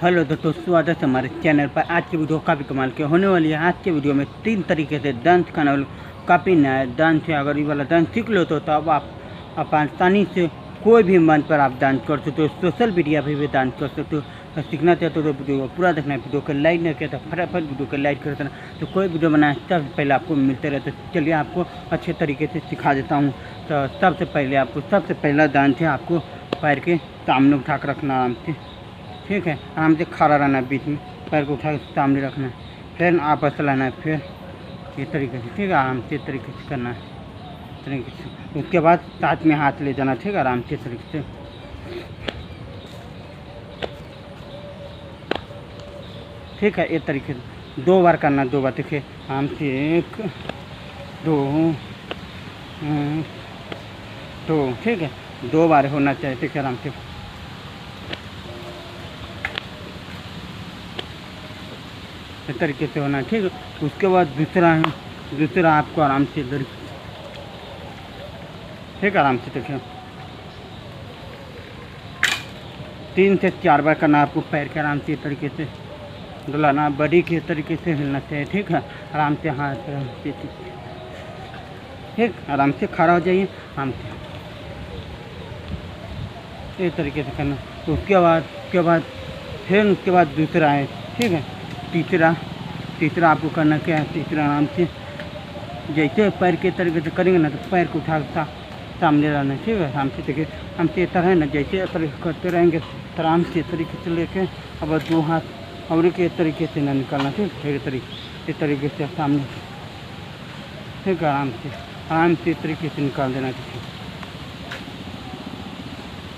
Hello दोस्तों, स्वागत है हमारे चैनल पर। आज की वीडियो काफ़ी कमाल की होने वाली है। आज के वीडियो में 3 तरीके से डांस करने वाले काफ़ी नया डांस है। अगर ये वाला डांस सीख लो तो अब आप आसानी से कोई भी मंच पर आप डांस कर सकते हो, सोशल मीडिया पर भी डांस कर सकते हो। तो सीखना चाहते हो तो वीडियो को पूरा देखना है। वीडियो को लाइक नहीं किया तो फटाफट वीडियो को लाइक कर देना। तो कोई वीडियो बनाए सबसे पहले आपको मिलते रहते। चलिए आपको अच्छे तरीके से सिखा देता हूँ। तो सबसे पहला डांस है, आपको पैर के सामने उठा कर रखना आराम से, ठीक है। आराम से खड़ा रहना है, बीच में पैर को उठा के सामने रखना है, फिर आपस लाना है, फिर ये तरीके से, ठीक है। आराम से तरीके से करना है, तरीके से। उसके बाद साथ में हाथ ले जाना, ठीक है, आराम से तरीके से। ठीक है, ये तरीके से 2 बार करना, 2 बार, देखिए आराम से। 1 2 2, ठीक है, 2 बार होना चाहिए, ठीक है, आराम से। इस तरीके से होना है, ठीक है। उसके बाद दूसरा आपको आराम से इधर, ठीक है, आराम से देखिए 3 से 4 बार करना आपको। पैर के आराम से तरीके से डुलाना, बॉडी के तरीके से हिलना चाहिए, ठीक है। आराम से हाथ, आराम से, ठीक, आराम से खड़ा हो जाइए, आराम से इस तरीके से करना। तो उसके बाद दूसरा है, ठीक है। तीसरा आपको करना क्या है, तीसरा आराम से जैसे पैर के तरीके से करेंगे ना, तो पैर को उठा सामने रहना, ठीक है। आराम से देखिए, हम से तरह है ना, जैसे करते रहेंगे तो आराम से तरीके से लेके अब 2 हाथ और के तरीके से ना निकालना, ठीक है। इस तरीके से सामने, ठीक है, आराम से इस तरीके से निकाल देना, ठीक है।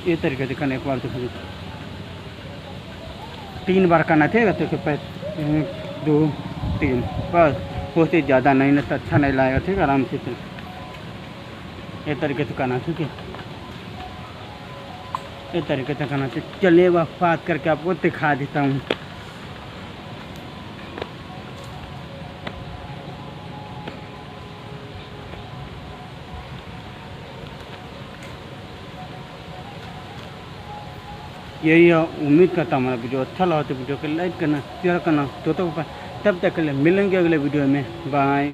ये तरीके से करना, एक बार देखिए 3 बार करना, ठीक है। तो पैर 1 2 3, बस, उससे ज़्यादा नहीं ना तो अच्छा नहीं लगेगा, ठीक है। आराम से ये तरीके से करना, ठीक है, ये तरीके से करना चाहिए। चलिए वह बात करके आपको दिखा देता हूँ। यही उम्मीद करता हूँ हमारा वीडियो अच्छा लगा तो वीडियो को लाइक करना, शेयर करना। तो तब तक के लिए मिलेंगे अगले वीडियो में। बाय।